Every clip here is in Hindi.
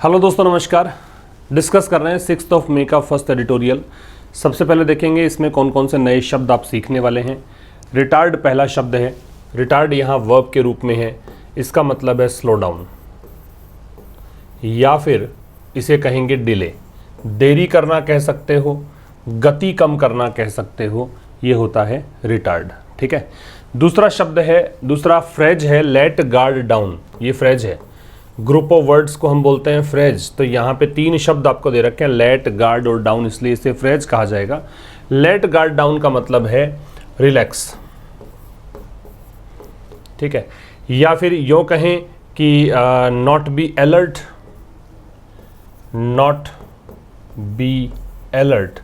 हेलो दोस्तों, नमस्कार। डिस्कस कर रहे हैं 6 मई का फर्स्ट एडिटोरियल। सबसे पहले देखेंगे इसमें कौन कौन से नए शब्द आप सीखने वाले हैं। रिटार्ड पहला शब्द है। रिटार्ड यहाँ वर्ब के रूप में है। इसका मतलब है स्लो डाउन, या फिर इसे कहेंगे डिले। देरी करना कह सकते हो, गति कम करना कह सकते हो, ये होता है रिटार्ड। ठीक है। दूसरा शब्द है, दूसरा फ्रेज है लेट गार्ड डाउन। ये फ्रेज है। ग्रुप ऑफ वर्ड्स को हम बोलते हैं फ्रेज। तो यहाँ पे 3 शब्द आपको दे रखे हैं, लेट, गार्ड और डाउन, इसलिए इसे फ्रेज कहा जाएगा। लेट गार्ड डाउन का मतलब है रिलैक्स। ठीक है। या फिर यूँ कहें कि not be alert, not be alert,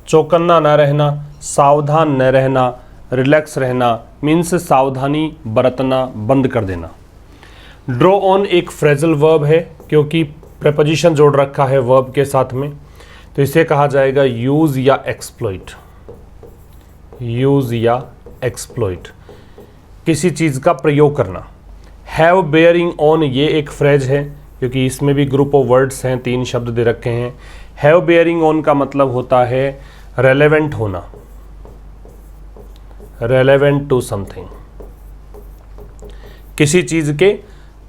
चौकन्ना न रहना, सावधान न रहना, रिलैक्स रहना, मीन्स सावधानी बरतना बंद कर देना। ड्रॉ ऑन एक फ्रेजल वर्ब है, क्योंकि प्रेपोजिशन जोड़ रखा है वर्ब के साथ में, तो इसे कहा जाएगा यूज या एक्सप्लॉइट। यूज या एक्सप्लॉइट, किसी चीज़ का प्रयोग करना। हैव बेयरिंग ऑन, ये एक फ्रेज है, क्योंकि इसमें भी ग्रुप ऑफ वर्ड्स हैं, 3 शब्द दे रखे हैं। हैव बेयरिंग ऑन का मतलब होता है रेलेवेंट होना, रेलेवेंट टू समथिंग, किसी चीज़ के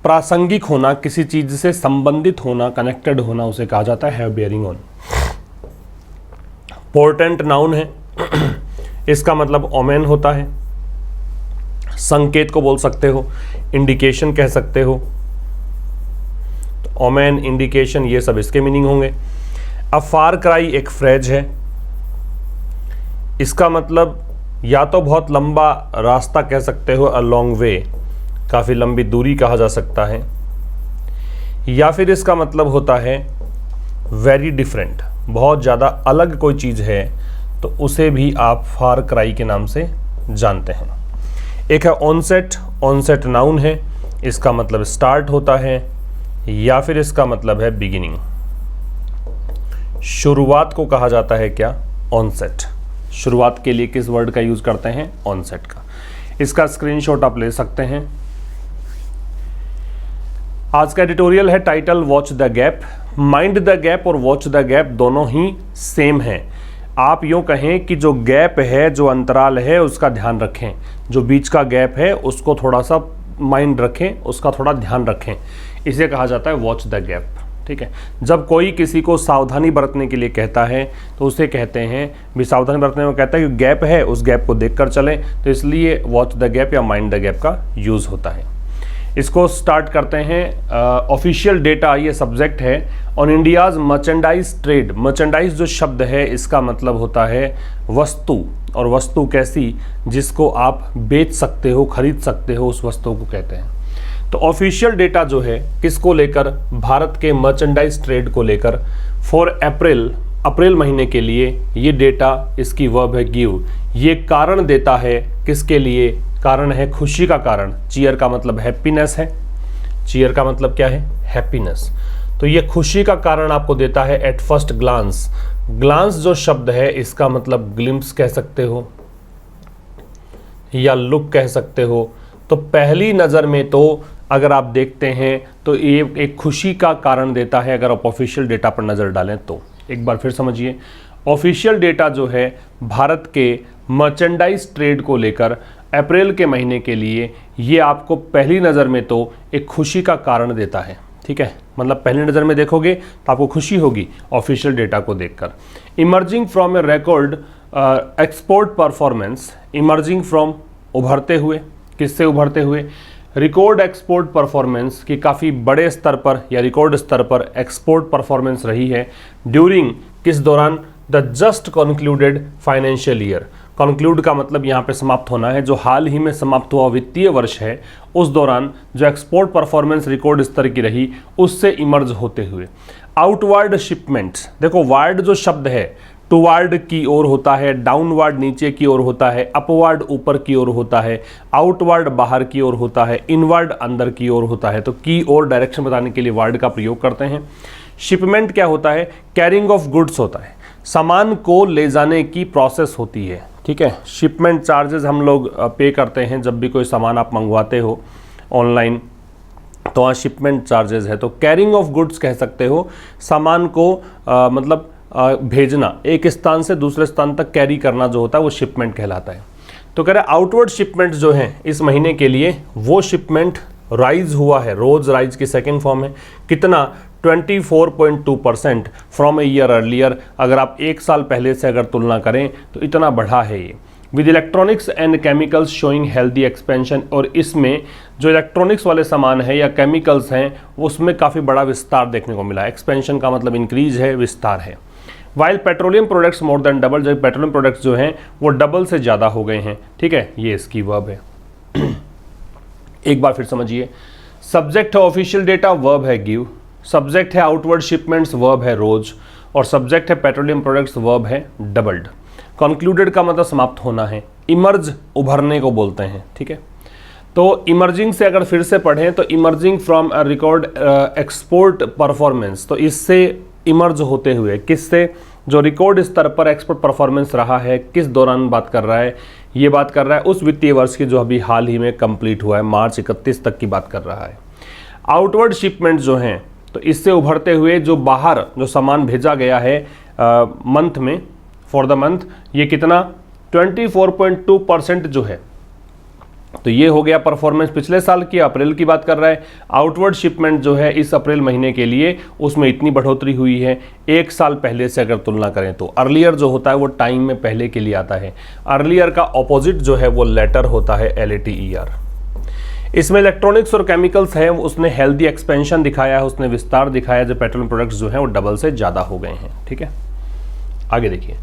प्रासंगिक होना, किसी चीज से संबंधित होना, कनेक्टेड होना, उसे कहा जाता है have bearing on. Portent noun है। इसका मतलब ओमेन होता है। संकेत को बोल सकते हो, इंडिकेशन कह सकते हो। तो ओमेन, इंडिकेशन, ये सब इसके मीनिंग होंगे। अ फार क्राई एक फ्रेज है। इसका मतलब या तो बहुत लंबा रास्ता कह सकते हो, अ लॉन्ग वे, काफ़ी लंबी दूरी कहा जा सकता है। या फिर इसका मतलब होता है वेरी डिफरेंट, बहुत ज़्यादा अलग कोई चीज़ है, तो उसे भी आप फार क्राई के नाम से जानते हैं। एक है ऑनसेट। ऑनसेट नाउन है। इसका मतलब स्टार्ट होता है, या फिर इसका मतलब है बिगिनिंग। शुरुआत को कहा जाता है क्या? ऑनसेट। शुरुआत के लिए किस वर्ड का यूज़ करते हैं? ऑनसेट का। इसका स्क्रीनशॉट आप ले सकते हैं। आज का एडिटोरियल है title watch the gap. Mind the gap और वॉच द गैप दोनों ही सेम हैं। आप यूँ कहें कि जो गैप है, जो अंतराल है, उसका ध्यान रखें। जो बीच का गैप है उसको थोड़ा सा माइंड रखें, उसका थोड़ा ध्यान रखें। इसे कहा जाता है वॉच द गैप। ठीक है। जब कोई किसी को सावधानी बरतने के लिए कहता है तो उसे कहते हैं भी, सावधानी बरतने में कहता है कि गैप है, उस गैप को देख कर चलें, तो इसलिए वॉच द गैप या माइंड द गैप का यूज़ होता है। इसको स्टार्ट करते हैं। ऑफिशियल डेटा ये सब्जेक्ट है। On India's merchandise trade. Merchandise जो शब्द है इसका मतलब होता है वस्तु, और वस्तु कैसी? जिसको आप बेच सकते हो, खरीद सकते हो, उस वस्तु को कहते हैं। तो ऑफिशियल डेटा जो है किसको लेकर? भारत के मर्चेंडाइज ट्रेड को लेकर। फॉर अप्रैल महीने के लिए ये डेटा, इसकी वर्ब है गिव। ये कारण देता है किसके लिए? कारण है खुशी का कारण। चीयर का मतलब हैप्पीनेस है। चीयर का मतलब क्या है? हैप्पीनेस। तो ये खुशी का कारण आपको देता है एट फर्स्ट ग्लांस। ग्लांस जो शब्द है इसका मतलब ग्लिम्स कह सकते हो या लुक कह सकते हो। तो पहली नज़र में तो अगर आप देखते हैं तो ये एक खुशी का कारण देता है, अगर आप ऑफिशियल डेटा पर नज़र डालें तो। एक बार फिर समझिए, ऑफिशियल डेटा जो है भारत के मर्चेंडाइज ट्रेड को लेकर अप्रैल के महीने के लिए, ये आपको पहली नज़र में तो एक खुशी का कारण देता है। ठीक है। मतलब पहली नज़र में देखोगे तो आपको खुशी होगी ऑफिशियल डेटा को देखकर। Emerging from A record export performance. Emerging from, उभरते हुए। किससे उभरते हुए? रिकॉर्ड एक्सपोर्ट परफॉर्मेंस की काफ़ी बड़े स्तर पर या रिकॉर्ड स्तर पर एक्सपोर्ट परफॉर्मेंस रही है। ड्यूरिंग, किस दौरान? The just concluded financial year. Conclude का मतलब यहाँ पे समाप्त होना है। जो हाल ही में समाप्त हुआ वित्तीय वर्ष है, उस दौरान जो एक्सपोर्ट परफॉर्मेंस रिकॉर्ड स्तर की रही, उससे इमर्ज होते हुए। Outward shipments. देखो, वार्ड जो शब्द है टुवार्ड की ओर होता है, डाउनवर्ड नीचे की ओर होता है, अपवर्ड ऊपर की ओर होता है, आउटवर्ड बाहर की ओर होता है, इनवर्ड अंदर की ओर होता है। तो की और डायरेक्शन बताने के लिए वर्ड का प्रयोग करते हैं। शिपमेंट क्या होता है? कैरिंग ऑफ गुड्स होता है, सामान को ले जाने की प्रोसेस होती है। ठीक है। शिपमेंट चार्जेस हम लोग पे करते हैं जब भी कोई सामान आप मंगवाते हो ऑनलाइन, तो वहाँ शिपमेंट चार्जेस है। तो कैरिंग ऑफ गुड्स कह सकते हो, सामान को भेजना, एक स्थान से दूसरे स्थान तक कैरी करना जो होता है वो शिपमेंट कहलाता है। तो कह रहे आउटवर्ड शिपमेंट जो है इस महीने के लिए, वो शिपमेंट राइज हुआ है, रोज राइज की सेकेंड फॉर्म है, कितना 24.2% फ्रॉम ए ईयर अर्लियर। अगर आप एक साल पहले से अगर तुलना करें तो इतना बढ़ा है ये। With electronics and chemicals showing healthy expansion, और इसमें जो इलेक्ट्रॉनिक्स वाले सामान है या केमिकल्स हैं उसमें काफ़ी बड़ा विस्तार देखने को मिला है। एक्सपेंशन का मतलब इंक्रीज है, विस्तार है। While petroleum products more than double, जब पेट्रोलियम प्रोडक्ट्स जो हैं वो डबल से ज़्यादा हो गए हैं। ठीक है, ये इसकी वर्ब है। एक बार फिर समझिए, सब्जेक्ट है ऑफिशियल डेटा, वर्ब है गिव, सब्जेक्ट है आउटवर्ड शिपमेंट्स, वर्ब है रोज, और सब्जेक्ट है पेट्रोलियम प्रोडक्ट्स, वर्ब है डबल्ड। कंक्लूडेड का मतलब समाप्त होना है, इमर्ज उभरने को बोलते हैं। ठीक है, तो इमर्जिंग से अगर फिर से पढ़ें तो emerging from a record export performance, तो इससे इमर्ज होते हुए, किससे, जो रिकॉर्ड स्तर पर एक्सपोर्ट परफॉर्मेंस रहा है, किस दौरान बात कर रहा है, ये बात कर रहा है उस वित्तीय वर्ष की जो अभी हाल ही में कंप्लीट हुआ है, मार्च 31 तक की बात कर रहा है। आउटवर्ड शिपमेंट जो हैं तो इससे उभरते हुए जो बाहर जो सामान भेजा गया है मंथ में, फॉर द मंथ, ये कितना 24.2% जो है, तो ये हो गया परफॉर्मेंस पिछले साल की, अप्रैल की बात कर रहा है। आउटवर्ड शिपमेंट जो है इस अप्रैल महीने के लिए उसमें इतनी बढ़ोतरी हुई है एक साल पहले से अगर तुलना करें तो। अर्लियर जो होता है वो टाइम में पहले के लिए आता है, अर्लियर का ऑपोजिट जो है वो लेटर होता है, LATER। इसमें इलेक्ट्रॉनिक्स और केमिकल्स है, उसने हेल्दी एक्सपेंशन दिखाया है, उसने विस्तार दिखाया, जो पेट्रोलियम प्रोडक्ट्स जो हैं वो डबल से ज़्यादा हो गए हैं। ठीक है, आगे देखिए,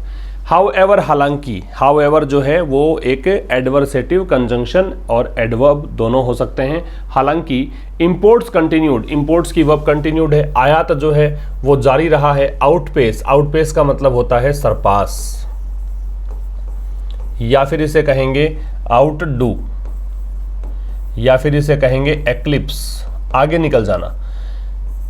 हाउएवर, हालांकि, हाउएवर जो है वो एक एडवर्सेटिव कंजंक्शन और एडवर्ब दोनों हो सकते हैं। हालांकि इंपोर्ट्स कंटिन्यूड, इंपोर्ट्स की वर्ब कंटिन्यूड है, आयात जो है वो जारी रहा है। आउटपेस, आउटपेस का मतलब होता है सरपास, या फिर इसे कहेंगे आउटडू, या फिर इसे कहेंगे एक्लिप्स, आगे निकल जाना।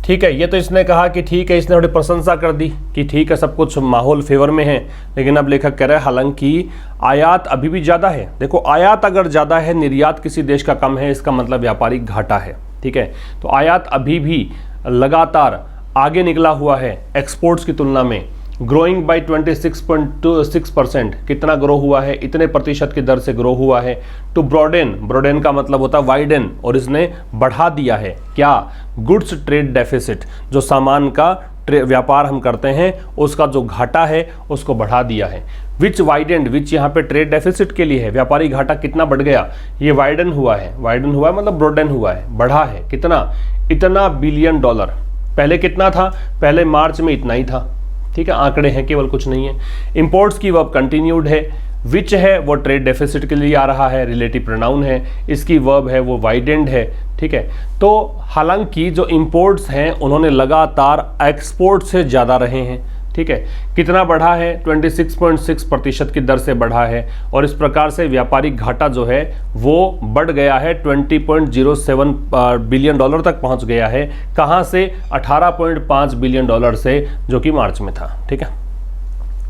ठीक है, ये तो इसने कहा कि ठीक है, इसने थोड़ी प्रशंसा कर दी कि ठीक है सब कुछ माहौल फेवर में है, लेकिन अब लेखक कह रहा है हालांकि आयात अभी भी ज़्यादा है। देखो, आयात अगर ज़्यादा है, निर्यात किसी देश का कम है, इसका मतलब व्यापारिक घाटा है। ठीक है, तो आयात अभी भी लगातार आगे निकला हुआ है एक्सपोर्ट्स की तुलना में, ग्रोइंग बाई 26.6%। कितना ग्रो हुआ है, इतने प्रतिशत की दर से ग्रो हुआ है। टू ब्रॉडेन, ब्रॉडेन का मतलब होता है वाइडन, और इसने बढ़ा दिया है क्या, गुड्स ट्रेड डेफिसिट, जो सामान का व्यापार हम करते हैं उसका जो घाटा है उसको बढ़ा दिया है। विच वाइडेंड, विच यहाँ पे ट्रेड डेफिसिट के लिए है, व्यापारी घाटा कितना बढ़ गया, ये वाइडन हुआ है, वाइडन हुआ है मतलब ब्रॉडेन हुआ है, बढ़ा है, कितना, इतना बिलियन डॉलर। पहले कितना था, पहले मार्च में इतना ही था। ठीक है, आंकड़े हैं केवल, कुछ नहीं है। इंपोर्ट्स की वर्ब कंटिन्यूड है, विच है वो ट्रेड डेफिसिट के लिए आ रहा है, रिलेटिव प्रोनाउन है, इसकी वर्ब है वो वाइडेंड है। ठीक है, तो हालांकि जो इंपोर्ट्स हैं उन्होंने लगातार एक्सपोर्ट से ज़्यादा रहे हैं। ठीक है, कितना बढ़ा है, 26.6% की दर से बढ़ा है, और इस प्रकार से व्यापारिक घाटा जो है वो बढ़ गया है, 20.07 बिलियन डॉलर तक पहुंच गया है। कहां से, 18.5 बिलियन डॉलर से, जो कि मार्च में था। ठीक है,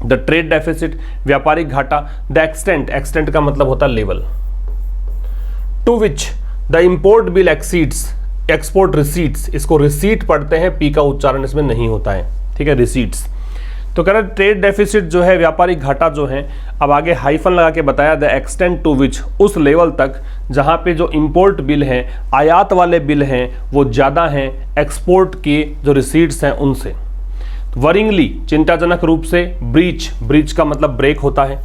द ट्रेड डेफिसिट, व्यापारिक घाटा। द एक्सटेंट, एक्सटेंट का मतलब होता है level. To which the import bill exceeds export receipts, इसको रिसीट पढ़ते हैं, पी का उच्चारण इसमें नहीं होता है। ठीक है, रिसीट्स। तो कह रहे ट्रेड डेफिसिट जो है, व्यापारिक घाटा जो है, अब आगे हाइफन लगा के बताया, द एक्सटेंट टू विच, उस लेवल तक जहां पे जो इंपोर्ट बिल हैं, आयात वाले बिल हैं, वो ज़्यादा हैं एक्सपोर्ट के जो रिसीट्स हैं उनसे। वरिंगली, चिंताजनक रूप से। ब्रीच, ब्रीच का मतलब ब्रेक होता है,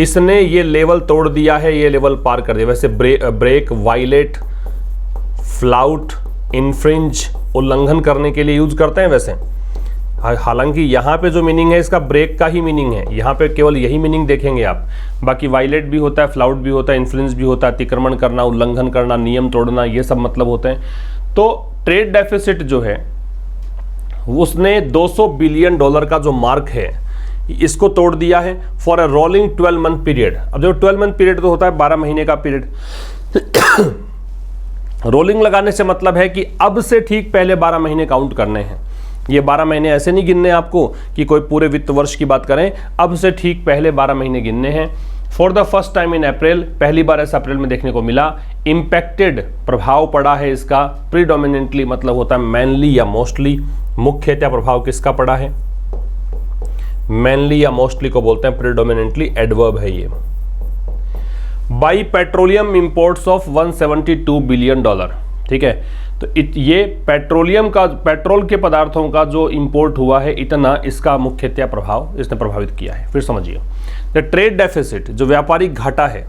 इसने ये लेवल तोड़ दिया है, ये लेवल पार कर दिया। वैसे ब्रेक, वायलेट, फ्लाउट, इन्फ्रिंज, उल्लंघन करने के लिए यूज करते हैं वैसे। हालांकि यहाँ पे जो मीनिंग है इसका ब्रेक का ही मीनिंग है, यहाँ पे केवल यही मीनिंग देखेंगे आप। बाकी वायलेट भी होता है, फ्लाउट भी होता है, इन्फ्लुएंस भी होता है, अतिक्रमण करना, उल्लंघन करना, नियम तोड़ना, ये सब मतलब होते हैं। तो ट्रेड डेफिसिट जो है उसने 200 बिलियन डॉलर का जो मार्क है इसको तोड़ दिया है for a rolling 12 month period. अब जो 12 मंथ पीरियड तो होता है 12 महीने का पीरियड। रोलिंग लगाने से मतलब है कि अब से ठीक पहले 12 महीने काउंट करने हैं। ये 12 महीने ऐसे नहीं गिनने आपको कि कोई पूरे वित्त वर्ष की बात करें, अब से ठीक पहले 12 महीने गिनने हैं। For the first time in April, पहली बार ऐसा अप्रैल में देखने को मिला। इम्पैक्टेड, प्रभाव पड़ा है इसका। प्रीडोमिनेंटली मतलब होता है मेनली या मोस्टली। मुख्यतः प्रभाव किसका पड़ा है? मेनली या मोस्टली को बोलते हैं प्रीडोमिनेंटली, एडवर्ब है ये। By petroleum imports of 172 billion dollar, ठीक है। तो ये पेट्रोलियम का, पेट्रोल के पदार्थों का जो इंपोर्ट हुआ है इतना, इसका मुख्यतः प्रभाव इसने प्रभावित किया है। फिर समझिए, द ट्रेड डेफिसिट, जो व्यापारिक घाटा है,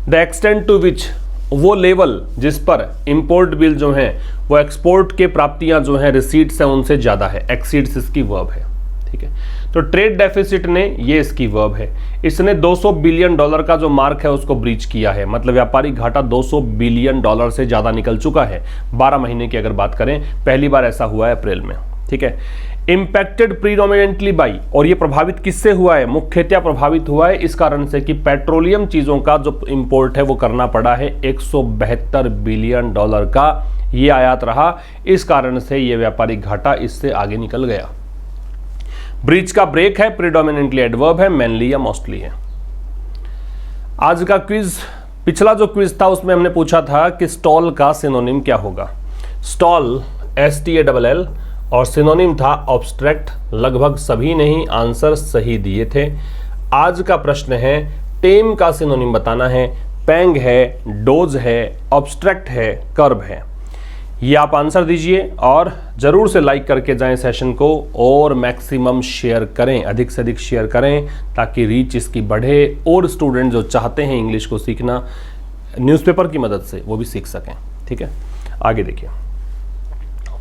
द एक्सटेंट टू विच, वो लेवल जिस पर इंपोर्ट बिल जो है वो एक्सपोर्ट के प्राप्तियां जो है रिसीट्स हैं उनसे ज्यादा है। एक्सीड्स इसकी वर्ब है, ठीक है। तो ट्रेड डेफिसिट ने, ये इसकी वर्ब है, इसने 200 बिलियन डॉलर का जो मार्क है उसको ब्रीच किया है। मतलब व्यापारिक घाटा 200 बिलियन डॉलर से ज्यादा निकल चुका है 12 महीने की अगर बात करें। पहली बार ऐसा हुआ है अप्रैल में, ठीक है। इंपैक्टेड प्रीडोमिनेंटली बाई, और ये प्रभावित किससे हुआ है? मुख्यतः प्रभावित हुआ है इस कारण से कि पेट्रोलियम चीजों का जो इंपोर्ट है वो करना पड़ा है। 172 बिलियन डॉलर का ये आयात रहा, इस कारण से ये व्यापारिक घाटा इससे आगे निकल गया। ब्रीच का ब्रेक है, प्रीडोमिनेंटली एडवर्ब है, मेनली या मोस्टली है। आज का क्विज, पिछला जो क्विज था उसमें हमने पूछा था कि स्टॉल का सिनोनिम क्या होगा। स्टॉल STALL और सिनोनिम था ऑब्स्ट्रैक्ट। लगभग सभी ने ही आंसर सही दिए थे। आज का प्रश्न है टेम का सिनोनिम बताना है। पैंग है, डोज है, ऑब्स्ट्रैक्ट है, कर्ब है। ये आप आंसर दीजिए और ज़रूर से लाइक करके जाएं सेशन को, और मैक्सिमम शेयर करें, अधिक से अधिक शेयर करें ताकि रीच इसकी बढ़े और स्टूडेंट जो चाहते हैं इंग्लिश को सीखना न्यूज़पेपर की मदद से वो भी सीख सकें, ठीक है। आगे देखिए,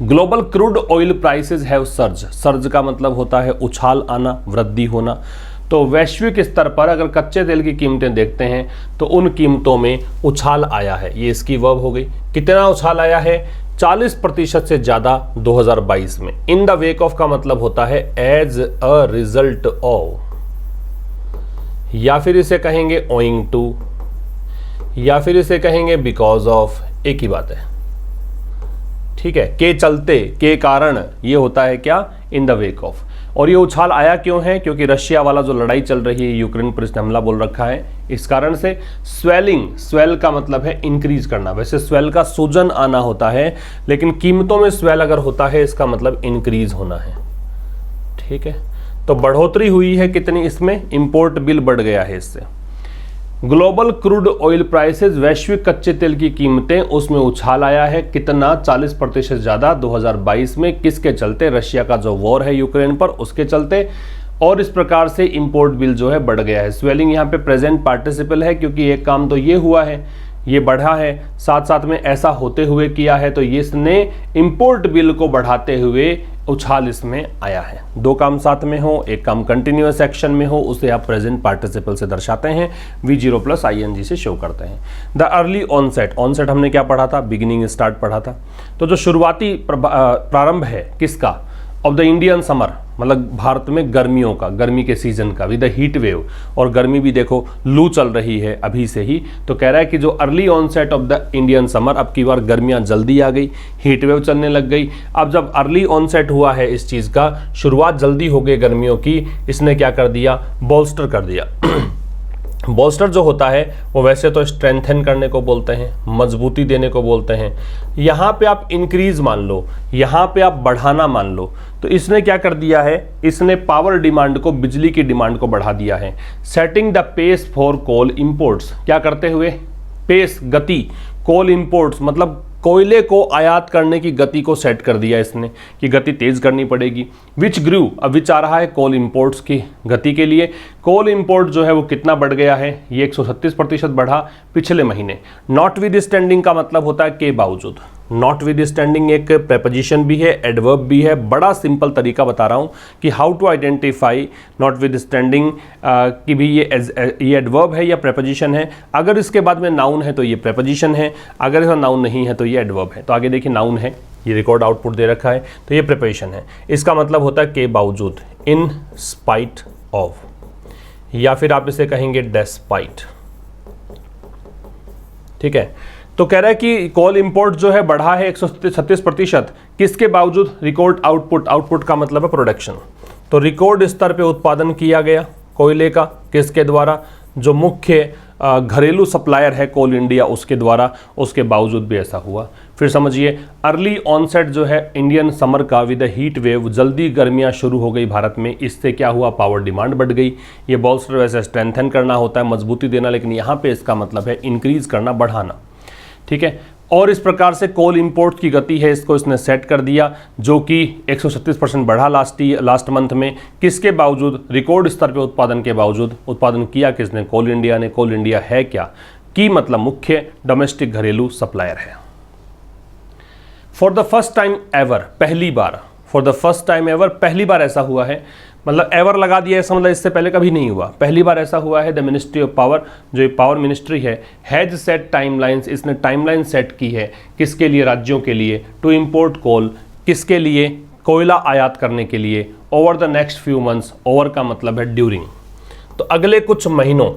global crude oil prices have surge. Surge का मतलब होता है उछाल आना, वृद्धि होना। तो वैश्विक स्तर पर अगर कच्चे तेल की कीमतें देखते हैं तो उन कीमतों में उछाल आया है। ये इसकी वर्ब हो गई। कितना उछाल आया है? 40% से ज्यादा 2022 में। इन द वेक ऑफ का मतलब होता है एज अ रिजल्ट ऑफ, या फिर इसे कहेंगे ओइंग टू, या फिर इसे कहेंगे बिकॉज ऑफ, एक ही बात है, ठीक है। के चलते, के कारण, ये होता है क्या? In the wake of. और ये उछाल आया क्यों है? क्योंकि रशिया वाला जो लड़ाई चल रही है, यूक्रेन पर इसने हमला बोल रखा है, इस कारण से। स्वेलिंग, स्वेल का मतलब है इंक्रीज करना। वैसे स्वेल का सूजन आना होता है, लेकिन कीमतों में स्वेल अगर होता है इसका मतलब इंक्रीज होना है, ठीक है। तो बढ़ोतरी हुई है कितनी? इसमें इंपोर्ट बिल बढ़ गया है इससे। ग्लोबल क्रूड ऑयल प्राइसेस, वैश्विक कच्चे तेल की कीमतें, उसमें उछाल आया है। कितना? 40% ज्यादा 2022 में। किसके चलते? रशिया का जो वॉर है यूक्रेन पर, उसके चलते। और इस प्रकार से इंपोर्ट बिल जो है बढ़ गया है। स्वेलिंग यहाँ पे प्रेजेंट पार्टिसिपल है, क्योंकि एक काम तो ये हुआ है, ये बढ़ा है, साथ साथ में ऐसा होते हुए किया है, तो ये इसने इंपोर्ट बिल को बढ़ाते हुए उछाल इसमें आया है। दो काम साथ में हो, एक काम कंटिन्यूअस एक्शन में हो, उसे आप प्रेजेंट पार्टिसिपल से दर्शाते हैं, V0 + ING से शो करते हैं। द अर्ली ऑनसेट, ऑनसेट हमने क्या पढ़ा था? बिगिनिंग, स्टार्ट पढ़ा था। तो जो शुरुआती प्रारंभ है किसका? ऑफ द इंडियन समर, मतलब भारत में गर्मियों का, गर्मी के सीजन का, विद द हीट वेव। और गर्मी भी देखो, लू चल रही है अभी से ही, तो कह रहा है कि जो early onset of the Indian summer, अब की बार गर्मियां जल्दी आ गई, हीट वेव चलने लग गई। अब जब अर्ली ऑनसेट हुआ है इस चीज़ का, शुरुआत जल्दी हो गई गर्मियों की, इसने क्या कर दिया? बोल्स्टर कर दिया। बोल्स्टर जो होता है वो वैसे तो स्ट्रेंथन करने को बोलते हैं, मजबूती देने को बोलते हैं। यहाँ पे आप इंक्रीज मान लो, यहाँ पे आप बढ़ाना मान लो। तो इसने क्या कर दिया है? इसने पावर डिमांड को, बिजली की डिमांड को बढ़ा दिया है। Setting the pace for coal imports, क्या करते हुए? पेस, गति, कोल इंपोर्ट्स मतलब कोयले को आयात करने की गति को सेट कर दिया इसने कि गति तेज करनी पड़ेगी। विच ग्रू, अब विच आ रहा है कोल इंपोर्ट्स की गति के लिए। कोल इंपोर्ट जो है वो कितना बढ़ गया है? ये 136% बढ़ा पिछले महीने। नॉट विद स्टैंडिंग का मतलब होता है के बावजूद। नॉट विद स्टैंडिंग एक प्रेपोजिशन भी है, एडवर्ब भी है। बड़ा सिंपल तरीका बता रहा हूँ कि how to identify notwithstanding कि भी ये एडवर्ब है या प्रेपोजिशन है। अगर इसके बाद में नाउन है तो ये प्रेपोजिशन है, अगर इसका नाउन नहीं है तो ये एडवर्ब है। तो आगे देखिए, नाउन है, ये रिकॉर्ड आउटपुट दे रखा है, तो ये प्रेपोजिशन है। इसका मतलब होता है के बावजूद, इन स्पाइट ऑफ, या फिर आप इसे कहेंगे डेस्पाइट, ठीक है। तो कह रहा है कि कोल इंपोर्ट जो है बढ़ा है 136%, किसके बावजूद? रिकॉर्ड आउटपुट, आउटपुट का मतलब है प्रोडक्शन। तो रिकॉर्ड स्तर पे उत्पादन किया गया कोयले का, किसके द्वारा? जो मुख्य घरेलू सप्लायर है कोल इंडिया उसके द्वारा, उसके बावजूद भी ऐसा हुआ। फिर समझिए अर्ली ऑनसेट जो है इंडियन समर का विद हीट वेव, जल्दी गर्मियां शुरू हो गई भारत में, इससे क्या हुआ, पावर डिमांड बढ़ गई। ये बॉल्स्टर वैसे स्ट्रेंथन करना होता है, मजबूती देना, लेकिन यहाँ पे इसका मतलब है इंक्रीज करना, बढ़ाना, ठीक है। और इस प्रकार से कोल इंपोर्ट की गति है इसको इसने सेट कर दिया, जो कि 136% बढ़ा लास्ट मंथ में। किसके बावजूद, रिकॉर्ड स्तर पे उत्पादन के बावजूद। उत्पादन किया किसने, कोल इंडिया ने। कोल इंडिया है क्या, की मतलब मुख्य डोमेस्टिक घरेलू सप्लायर है। For the first time ever, पहली बार, for the first time ever, पहली बार ऐसा हुआ है, मतलब एवर लगा दिया ऐसा मतलब इससे पहले कभी नहीं हुआ, पहली बार ऐसा हुआ है। द मिनिस्ट्री ऑफ पावर, जो ये पावर मिनिस्ट्री है, हैज सेट टाइमलाइंस, इसने टाइमलाइन सेट की है किसके लिए, राज्यों के लिए, टू इंपोर्ट कोल, किसके लिए, कोयला आयात करने के लिए, over the next few months, over का मतलब है ड्यूरिंग, तो अगले कुछ महीनों,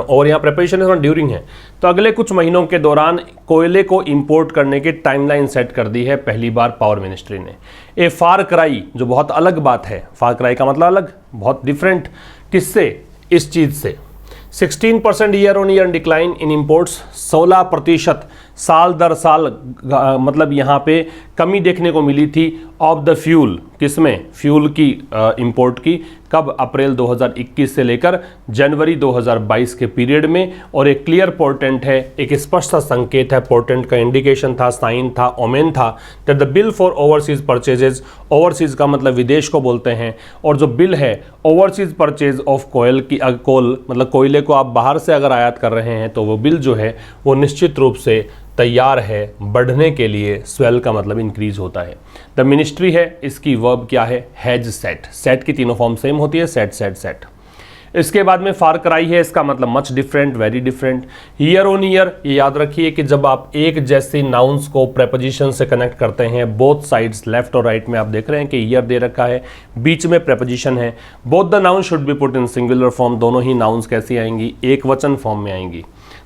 और यहाँ प्रिपरेशन है ड्यूरिंग है, तो अगले कुछ महीनों के दौरान कोयले को इंपोर्ट करने की टाइमलाइन सेट कर दी है पहली बार पावर मिनिस्ट्री ने। ए फार क्राई, जो बहुत अलग बात है, फार क्राई का मतलब अलग, बहुत डिफरेंट, किससे, इस चीज़ से। 16% year on year decline in imports, 16% साल दर साल मतलब यहाँ पे कमी देखने को मिली थी ऑफ द फ्यूल, किसमें, फ्यूल की इंपोर्ट की, कब, अप्रैल 2021 से लेकर जनवरी 2022 के पीरियड में। और एक क्लियर पोर्टेंट है, एक स्पष्ट सा संकेत है, पोर्टेंट का इंडिकेशन था, साइन था, ओमेन था, that the bill for overseas purchases, overseas का मतलब विदेश को बोलते हैं, और जो बिल है ओवरसीज परचेज ऑफ कोयल की, कोल मतलब कोयले को आप बाहर से अगर आयात कर रहे हैं तो वो बिल जो है वो निश्चित रूप से तैयार है बढ़ने के लिए। स्वेल का मतलब इंक्रीज होता है। द मिनिस्ट्री है, इसकी वर्ब क्या है, हैज सेट, सेट की तीनों फॉर्म सेम होती है, सेट सेट सेट। इसके बाद में फार क्राई है, इसका मतलब much different, very different. Year on year, ये याद रखिए कि जब आप एक जैसी नाउन्स को प्रेपोजिशन से कनेक्ट करते हैं, बोथ साइड्स लेफ्ट और राइट में आप देख रहे हैं कि ईयर दे रखा है, बीच में प्रेपोजिशन है, both the noun should be put in singular form, दोनों ही नाउन्स कैसी आएंगी, एक वचन फॉर्म में आएंगी।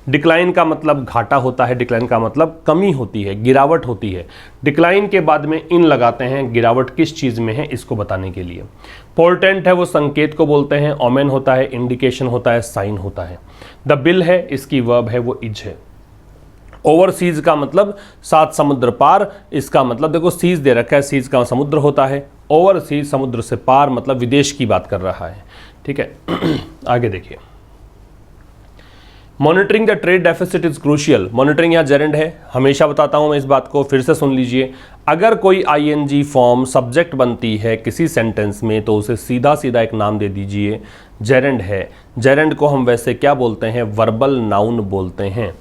डिक्लाइन का मतलब घाटा होता है, डिक्लाइन का मतलब कमी होती है, गिरावट होती है। डिक्लाइन के बाद में इन लगाते हैं, गिरावट किस चीज़ में है इसको बताने के लिए। पोर्टेंट है, वो संकेत को बोलते हैं, ओमेन होता है, इंडिकेशन होता है, साइन होता है। द बिल है, इसकी वर्ब है वो इज है। ओवरसीज का मतलब सात समुद्र पार, इसका मतलब देखो सीज दे रखा है, सीज का समुद्र होता है, ओवरसीज समुद्र से पार मतलब विदेश की बात कर रहा है, ठीक है। आगे देखिए, monitoring the trade deficit is crucial. Monitoring यहाँ जेरेंड है, हमेशा बताता हूँ मैं इस बात को, फिर से सुन लीजिए। अगर कोई आईएनजी फॉर्म सब्जेक्ट बनती है किसी सेंटेंस में तो उसे सीधा सीधा एक नाम दे दीजिए, जेरेंड है। जेरेंड को हम वैसे क्या बोलते हैं, वर्बल नाउन बोलते हैं।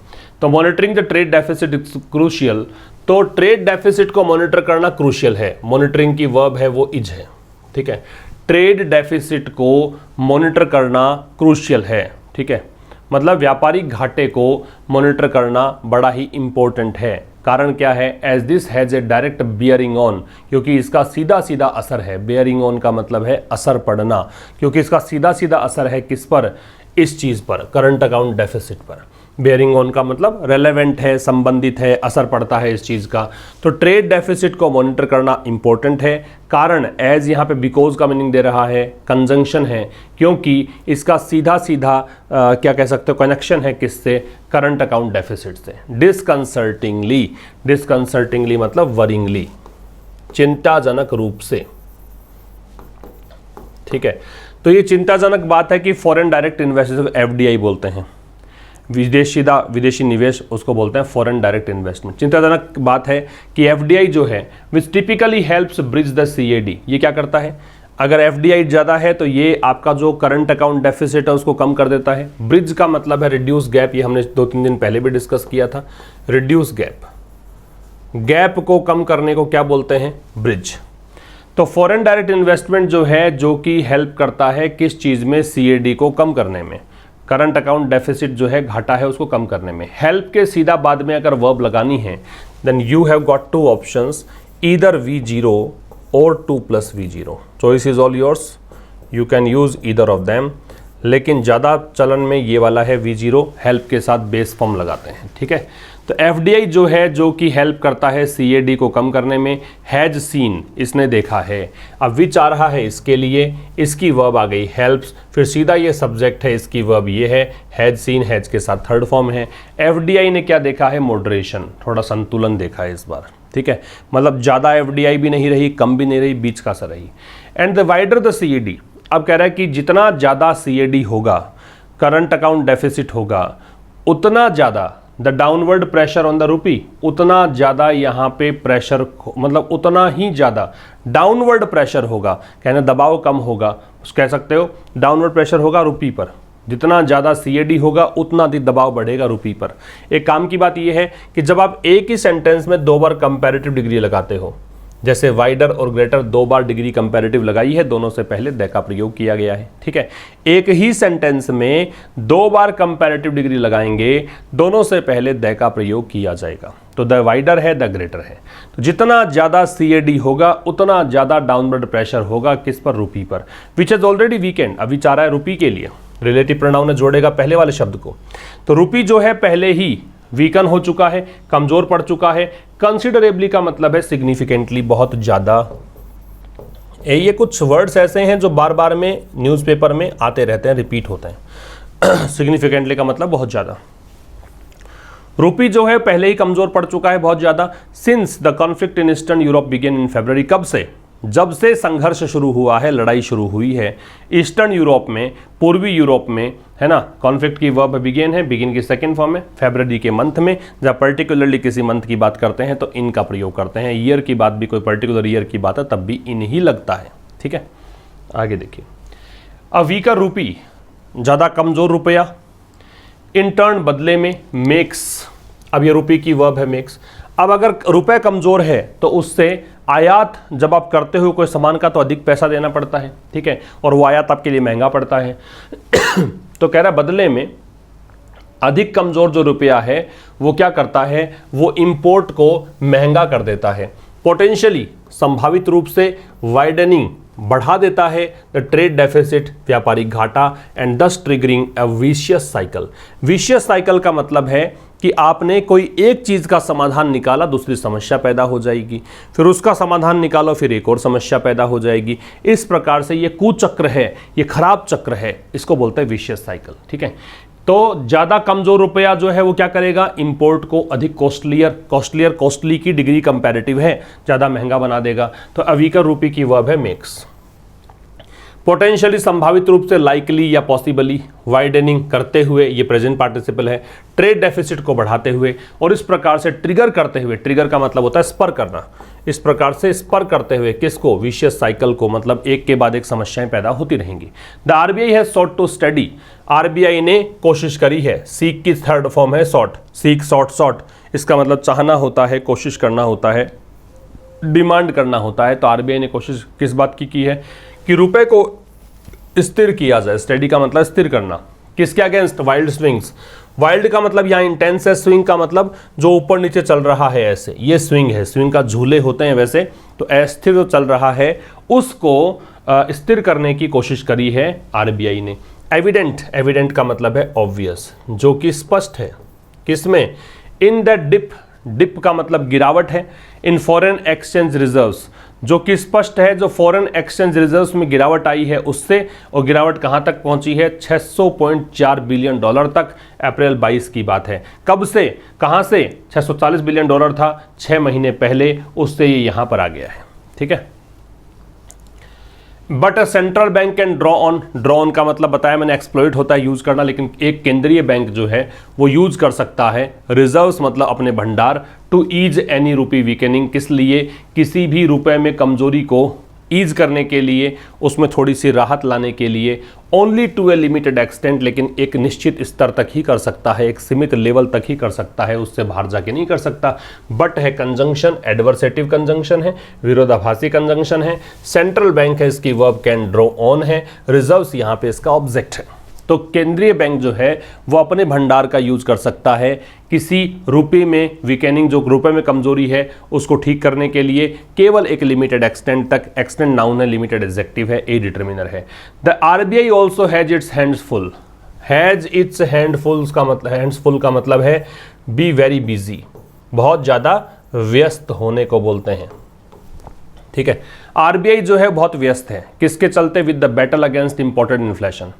तो monitoring the trade deficit is crucial, तो ट्रेड डेफिसिट को मॉनिटर करना क्रूशियल है। मॉनिटरिंग की वर्ब है वो इज है, ठीक है। ट्रेड डेफिसिट को मॉनिटर करना क्रूशियल है, ठीक है, मतलब व्यापारिक घाटे को मॉनिटर करना बड़ा ही इंपॉर्टेंट है। कारण क्या है, as this has a direct bearing on, क्योंकि इसका सीधा सीधा असर है। बियरिंग ऑन का मतलब है असर पड़ना, क्योंकि इसका सीधा सीधा असर है किस पर, इस चीज़ पर, करंट अकाउंट डेफिसिट पर। बेयरिंग ऑन का मतलब रेलेवेंट है, संबंधित है, असर पड़ता है इस चीज़ का। तो ट्रेड डेफिसिट को मॉनिटर करना इंपॉर्टेंट है। कारण एज यहाँ पे बिकॉज का मीनिंग दे रहा है, कंजंक्शन है, क्योंकि इसका सीधा सीधा क्या कह सकते हो, कनेक्शन है किससे, करंट अकाउंट डेफिसिट से। डिसकंसर्टिंगली, डिसकंसर्टिंगली मतलब वरिंगली, चिंताजनक रूप से, ठीक है। तो ये चिंताजनक बात है कि फॉरेन डायरेक्ट इन्वेस्टमेंट, एफडीआई बोलते हैं, विदेशी निवेश, उसको बोलते हैं फॉरेन डायरेक्ट इन्वेस्टमेंट। चिंताजनक बात है कि एफडीआई जो है which typically helps bridge the CAD, ये क्या करता है, अगर एफडीआई ज़्यादा है तो ये आपका जो करंट अकाउंट डेफिसिट है उसको कम कर देता है। ब्रिज का मतलब है रिड्यूस गैप, ये हमने 2-3 दिन पहले भी डिस्कस किया था। रिड्यूस गैप, गैप को कम करने को क्या बोलते हैं, ब्रिज। तो फॉरेन डायरेक्ट इन्वेस्टमेंट जो है, जो कि हेल्प करता है किस चीज़ में, सीएडी को कम करने में, करंट अकाउंट डेफिसिट जो है घाटा है उसको कम करने में। हेल्प के सीधा बाद में अगर वर्ब लगानी है then you have got 2 options, either V0 और 2 + V0, choice is all yours, you can use either of them, लेकिन ज़्यादा चलन में ये वाला है V0, हेल्प के साथ बेस फॉर्म लगाते हैं, ठीक है। तो एफडीआई जो है जो कि हेल्प करता है सीएडी को कम करने में, हैज सीन इसने देखा है। अब विच आ रहा है इसके लिए, इसकी वर्ब आ गई हेल्प्स, फिर सीधा ये सब्जेक्ट है, इसकी वर्ब ये है हैज सीन, हैज के साथ थर्ड फॉर्म है। एफडीआई ने क्या देखा है, मॉडरेशन, थोड़ा संतुलन देखा है इस बार, ठीक है, मतलब ज़्यादा एफडीआई भी नहीं रही, कम भी नहीं रही, बीच का सा रही। And the wider the CAD, अब कह रहा है कि जितना ज़्यादा सीएडी होगा, करंट अकाउंट डेफिसिट होगा, उतना ज़्यादा the downward pressure on the rupee, उतना ज़्यादा यहाँ पे प्रेशर, मतलब उतना ही ज़्यादा डाउनवर्ड प्रेशर होगा, कहना दबाव कम होगा, कह सकते हो डाउनवर्ड प्रेशर होगा रूपी पर, जितना ज़्यादा सीएडी होगा उतना अधिक दबाव बढ़ेगा रूपी पर। एक काम की बात यह है कि जब आप एक ही सेंटेंस में दो बार कंपैरेटिव डिग्री लगाते हो, जैसे वाइडर और ग्रेटर दो बार डिग्री कंपैरेटिव लगाई है, दोनों से पहले द का प्रयोग किया गया है, ठीक है। एक ही सेंटेंस में दो बार कंपैरेटिव डिग्री लगाएंगे, दोनों से पहले द का प्रयोग किया जाएगा। तो द वाइडर है, द ग्रेटर है। तो जितना ज़्यादा सीएडी होगा उतना ज़्यादा डाउनवर्ड प्रेशर होगा किस पर, रूपी पर, विच इज ऑलरेडी वीकेंड, अभी चाह रहा है रूपी के लिए, रिलेटिव प्रोनाउन ने जोड़ेगा पहले वाले शब्द को। तो रूपी जो है पहले ही वीकन हो चुका है, कमजोर पड़ चुका है। कंसिडरेबली का मतलब है सिग्निफिकेंटली, बहुत ज़्यादा। ये कुछ वर्ड्स ऐसे हैं जो बार बार में न्यूज़पेपर में आते रहते हैं, रिपीट होते हैं। सिग्निफिकेंटली का मतलब बहुत ज़्यादा। रूपी जो है पहले ही कमजोर पड़ चुका है बहुत ज़्यादा। Since the conflict in eastern Europe began in February, कब से, जब से संघर्ष शुरू हुआ है, लड़ाई शुरू हुई है ईस्टर्न यूरोप में, पूर्वी यूरोप में, है ना। कॉन्फ्लिक्ट की वर्ब बिगिन है, बिगिन की सेकंड फॉर्म है, फरवरी के मंथ में। जब पर्टिकुलरली किसी मंथ की बात करते हैं तो इन का प्रयोग करते हैं, ईयर की बात भी, कोई पर्टिकुलर ईयर की बात है तब भी इन ही लगता है, ठीक है। आगे देखिए, अ वीकर रूपी, ज़्यादा कमज़ोर रुपया, इन टर्न बदले में मेक्स, अब ये रूपी की वर्ब है मेक्स। अब अगर रुपए कमज़ोर है तो उससे आयात जब आप करते हो कोई सामान का तो अधिक पैसा देना पड़ता है, ठीक है, और वो आयात आपके लिए महंगा पड़ता है। तो कह रहा बदले में अधिक कमज़ोर जो रुपया है वो क्या करता है, वो इंपोर्ट को महंगा कर देता है। पोटेंशियली, संभावित रूप से, वाइडनिंग, बढ़ा देता है द ट्रेड डेफिसिट, व्यापारिक घाटा, एंड दस triggering a vicious cycle. Vicious cycle का मतलब है कि आपने कोई एक चीज़ का समाधान निकाला, दूसरी समस्या पैदा हो जाएगी, फिर उसका समाधान निकालो, फिर एक और समस्या पैदा हो जाएगी। इस प्रकार से ये कुचक्र है, ये खराब चक्र है, इसको बोलते हैं विशियस साइकिल, ठीक है। तो ज़्यादा कमज़ोर रुपया जो है वो क्या करेगा, इंपोर्ट को अधिक कॉस्टली की डिग्री कंपैरेटिव है, ज़्यादा महंगा बना देगा। तो अ वीकर रूपी की वर्ब है मेक्स। पोटेंशियली, संभावित रूप से, लाइकली या पॉसिबली, वाइडनिंग करते हुए, ये प्रेजेंट पार्टिसिपल है, ट्रेड डेफिसिट को बढ़ाते हुए, और इस प्रकार से ट्रिगर करते हुए, ट्रिगर का मतलब होता है स्पर करना, इस प्रकार से स्पर करते हुए किसको, विशियस साइकिल को, मतलब एक के बाद एक समस्याएं पैदा होती रहेंगी। द आरबीआई है सॉट टू स्टडी, आरबीआई ने कोशिश करी है, सीक की थर्ड फॉर्म है सॉट, सीक सॉट, इसका मतलब चाहना होता है, कोशिश करना होता है, डिमांड करना होता है। तो आरबीआई ने कोशिश किस बात की है कि रुपए को स्थिर किया जाए, स्टडी का मतलब स्थिर करना, किसके अगेंस्ट, वाइल्ड स्विंग्स। वाइल्ड का मतलब यहाँ इंटेंस है, स्विंग का मतलब जो ऊपर नीचे चल रहा है ऐसे, ये स्विंग है, स्विंग का झूले होते हैं वैसे, तो अस्थिर जो चल रहा है उसको स्थिर करने की कोशिश करी है आरबीआई ने। एविडेंट का मतलब है ऑब्वियस, जो कि स्पष्ट है, किसमें, इन द डिप का मतलब गिरावट है, इन फॉरेन एक्सचेंज रिजर्व्स, जो कि स्पष्ट है, जो फॉरेन एक्सचेंज रिजर्व्स में गिरावट आई है उससे, और गिरावट कहां तक पहुंची है, 600.4 बिलियन डॉलर तक, अप्रैल 22 की बात है। कब से, कहां से, 640 बिलियन डॉलर था 6 महीने पहले, उससे ये यहां पर आ गया है, ठीक है। But a central bank can draw on का मतलब बताया मैंने, एक्सप्लॉइट होता है, यूज करना, लेकिन एक केंद्रीय बैंक जो है वो यूज कर सकता है रिजर्व्स, मतलब अपने भंडार, टू ईज एनी रूपी वीकेनिंग, किस लिए, किसी भी रुपए में कमजोरी को ईज करने के लिए, उसमें थोड़ी सी राहत लाने के लिए, only to a limited extent, लेकिन एक निश्चित स्तर तक ही कर सकता है, एक सीमित लेवल तक ही कर सकता है, उससे बाहर जाके नहीं कर सकता। बट है कंजंक्शन, एडवर्सेटिव कंजंक्शन है, विरोधाभासी कंजंक्शन है, सेंट्रल बैंक है, इसकी वर्ब कैन ड्रॉ ऑन है, रिजर्व्स यहाँ पे इसका ऑब्जेक्ट है। तो केंद्रीय बैंक जो है वो अपने भंडार का यूज कर सकता है किसी रुपये में वीकेनिंग, जो रुपये में कमजोरी है उसको ठीक करने के लिए, केवल एक लिमिटेड एक्सटेंट तक। एक्सटेंट नाउन है, लिमिटेड एडजेक्टिव है, ए डिटर्मिनर है। The RBI also has its hands full, has its handfuls का मतलब, हैंड्स फुल का मतलब है बी वेरी बिजी, बहुत ज़्यादा व्यस्त होने को बोलते हैं। ठीक है, आरबीआई जो है बहुत व्यस्त है, किसके चलते? With the battle against imported inflation,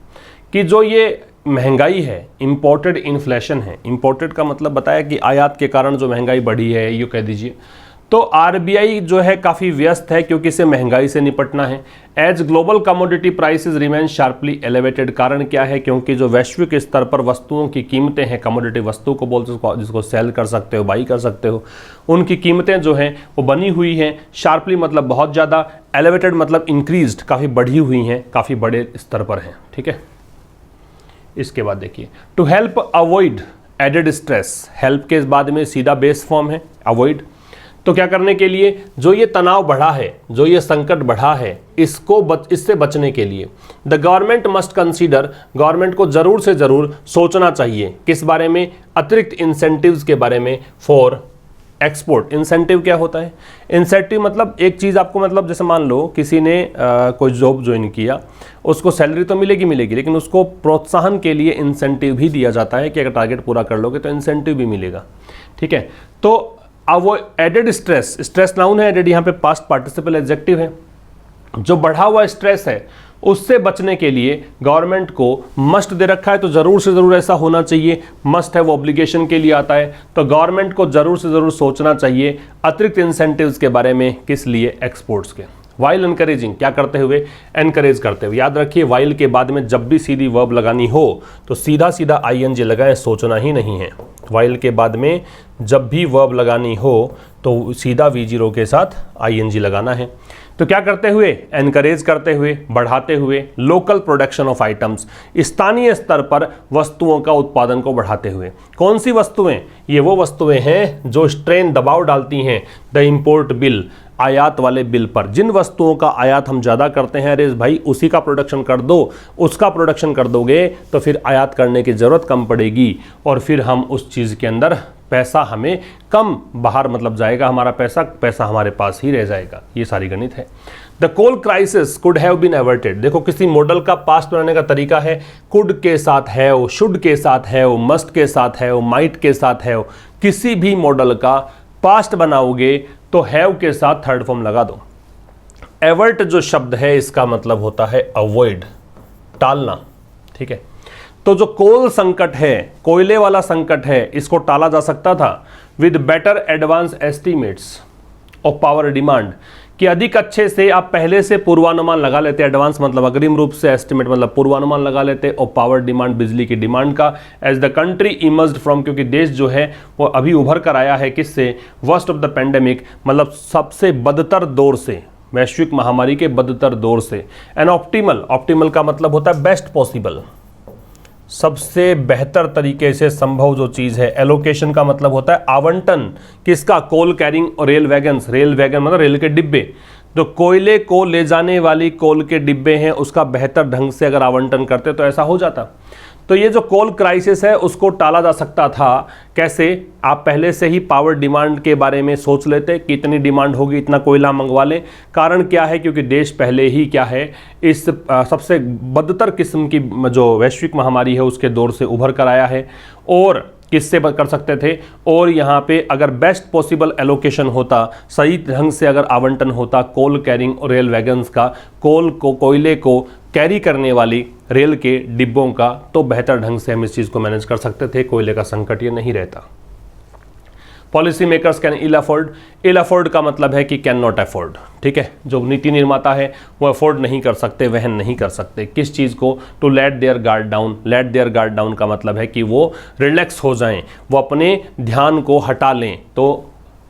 कि जो ये महंगाई है, इंपोर्टेड इन्फ्लेशन है। इंपोर्टेड का मतलब बताया कि आयात के कारण जो महंगाई बढ़ी है, ये कह दीजिए। तो आरबीआई जो है काफ़ी व्यस्त है क्योंकि इसे महंगाई से निपटना है। As global commodity prices remain sharply elevated, कारण क्या है? क्योंकि जो वैश्विक स्तर पर वस्तुओं की कीमतें हैं, कमोडिटी वस्तु को बोलते हैं, जिसको सेल कर सकते हो, बाई कर सकते हो, उनकी कीमतें जो हैं वो बनी हुई हैं। शार्पली मतलब बहुत ज़्यादा, एलिवेटेड मतलब इंक्रीज्ड, काफ़ी बढ़ी हुई हैं, काफ़ी बड़े स्तर पर हैं। ठीक है, इसके बाद देखिए, to help avoid added stress, help के बाद में सीधा बेस फॉर्म है अवॉइड। तो क्या करने के लिए? जो ये तनाव बढ़ा है, जो ये संकट बढ़ा है, इससे बचने के लिए the government must consider, government को जरूर से जरूर सोचना चाहिए किस बारे में? अतिरिक्त इंसेंटिव्स के बारे में फॉर एक्सपोर्ट। इंसेंटिव क्या होता है? इंसेंटिव मतलब एक चीज़ आपको, मतलब जैसे मान लो किसी ने कोई जॉब ज्वाइन किया, उसको सैलरी तो मिलेगी, लेकिन उसको प्रोत्साहन के लिए इंसेंटिव भी दिया जाता है कि अगर टारगेट पूरा कर लोगे तो इंसेंटिव भी मिलेगा। ठीक है, तो अब वो एडेड स्ट्रेस, स्ट्रेस नाउन है, एडेड यहाँ पे पास्ट पार्टिसिपल एडजेक्टिव है। जो बढ़ा हुआ स्ट्रेस है उससे बचने के लिए गवर्नमेंट को मस्ट दे रखा है, तो जरूर से जरूर ऐसा होना चाहिए। मस्ट है वो ऑब्लिगेशन के लिए आता है, तो गवर्नमेंट को जरूर से जरूर सोचना चाहिए अतिरिक्त इंसेंटिव्स के बारे में। किस लिए? एक्सपोर्ट्स के। वाइल एनकरेजिंग, क्या करते हुए? एनकरेज करते हुए। याद रखिए, वाइल के बाद में जब भी सीधी वर्ब लगानी हो तो सीधा सीधा आईएनजी लगाएं, सोचना ही नहीं है। वाइल के बाद में जब भी वर्ब लगानी हो तो सीधा V0 के साथ आईएनजी लगाना है। तो क्या करते हुए? एनकरेज करते हुए, बढ़ाते हुए। लोकल प्रोडक्शन ऑफ आइटम्स, स्थानीय स्तर पर वस्तुओं का उत्पादन को बढ़ाते हुए। कौन सी वस्तुएं? ये वो वस्तुएं हैं जो स्ट्रेन, दबाव डालती हैं द इंपोर्ट बिल, आयात वाले बिल पर। जिन वस्तुओं का आयात हम ज़्यादा करते हैं, अरे भाई उसी का प्रोडक्शन कर दो, उसका प्रोडक्शन कर दोगे तो फिर आयात करने की ज़रूरत कम पड़ेगी और फिर हम उस चीज़ के अंदर पैसा हमें कम बाहर मतलब जाएगा, हमारा पैसा हमारे पास ही रह जाएगा। ये सारी गणित है। The coal crisis could have been averted. देखो, किसी मॉडल का पास्ट बनाने का तरीका है, कुड के साथ हैव, शुड के साथ हैव, मस्ट के साथ हैव, माइट के साथ हैव। किसी भी मॉडल का पास्ट बनाओगे तो हैव के साथ थर्ड फॉर्म लगा दो। एवर्ट जो शब्द है इसका मतलब होता है अवॉइड, टालना। ठीक है, तो जो कोल संकट है, कोयले वाला संकट है, इसको टाला जा सकता था with better advance estimates of power demand, कि अधिक अच्छे से आप पहले से पूर्वानुमान लगा लेते। एडवांस मतलब अग्रिम रूप से, एस्टिमेट मतलब पूर्वानुमान लगा लेते, और पावर डिमांड बिजली की डिमांड का। As the country emerged from, क्योंकि देश जो है वो अभी उभर कर आया है किससे? वर्स्ट ऑफ द पेंडेमिक, मतलब सबसे बदतर दौर से, वैश्विक महामारी के बदतर दौर से। एन ऑप्टिमल, ऑप्टिमल का मतलब होता है बेस्ट पॉसिबल, सबसे बेहतर तरीके से संभव जो चीज़ है। एलोकेशन का मतलब होता है आवंटन, किसका? कोल कैरिंग और रेल वैगन्स। रेल वैगन मतलब रेल के डिब्बे, जो कोयले को ले जाने वाली कोल के डिब्बे हैं, उसका बेहतर ढंग से अगर आवंटन करते तो ऐसा हो जाता। तो ये जो कोल क्राइसिस है उसको टाला जा सकता था। कैसे? आप पहले से ही पावर डिमांड के बारे में सोच लेते कि इतनी डिमांड होगी, इतना कोयला मंगवा लें। कारण क्या है? क्योंकि देश पहले ही क्या है, इस सबसे बदतर किस्म की जो वैश्विक महामारी है उसके दौर से उभर कर आया है। और किससे कर सकते थे? और यहाँ पे अगर बेस्ट पॉसिबल एलोकेशन होता, सही ढंग से अगर आवंटन होता कोल कैरिंग और रेल वैगन्स का, कोयले को कैरी करने वाली रेल के डिब्बों का, तो बेहतर ढंग से हम इस चीज़ को मैनेज कर सकते थे, कोयले का संकट ये नहीं रहता। Policy makers can ill afford, ill afford का मतलब है कि कैन नॉट अफोर्ड। ठीक है, जो नीति निर्माता है वो अफोर्ड नहीं कर सकते, वहन नहीं कर सकते। किस चीज़ को? To let their guard down. Let their guard down का मतलब है कि वो रिलैक्स हो जाएं, वो अपने ध्यान को हटा लें। तो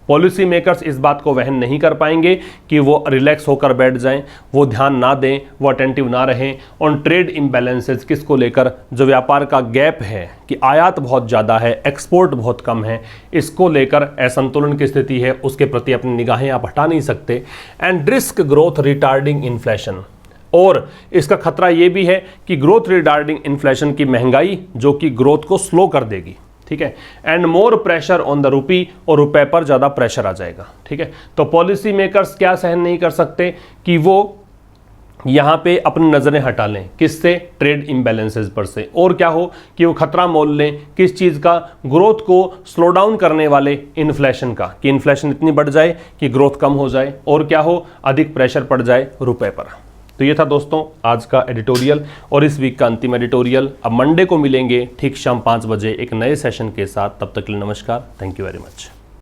पॉलिसी मेकर्स इस बात को वहन नहीं कर पाएंगे कि वो रिलैक्स होकर बैठ जाएं, वो ध्यान ना दें, वो अटेंटिव ना रहें। ऑन ट्रेड इम्बैलेंसेस, किसको लेकर? जो व्यापार का गैप है कि आयात बहुत ज़्यादा है, एक्सपोर्ट बहुत कम है, इसको लेकर असंतुलन की स्थिति है, उसके प्रति अपनी निगाहें आप हटा नहीं सकते। And risk growth retarding inflation, और इसका खतरा ये भी है कि ग्रोथ रिटार्डिंग इन्फ्लेशन की महंगाई जो कि ग्रोथ को स्लो कर देगी। ठीक है, and more pressure on the rupee, और रुपए पर ज़्यादा प्रेशर आ जाएगा। ठीक है, तो पॉलिसी मेकर्स क्या सहन नहीं कर सकते कि वो यहाँ पे अपनी नज़रें हटा लें, किससे? ट्रेड इम्बैलेंसेस पर से। और क्या हो कि वो खतरा मोल लें किस चीज़ का? ग्रोथ को स्लो डाउन करने वाले इन्फ्लेशन का, कि इन्फ्लेशन इतनी बढ़ जाए कि ग्रोथ कम हो जाए, और क्या हो, अधिक प्रेशर पड़ जाए रुपए पर। तो ये था दोस्तों आज का एडिटोरियल और इस वीक का अंतिम एडिटोरियल। अब मंडे को मिलेंगे ठीक शाम 5 बजे एक नए सेशन के साथ। तब तक के लिए नमस्कार, थैंक यू वेरी मच।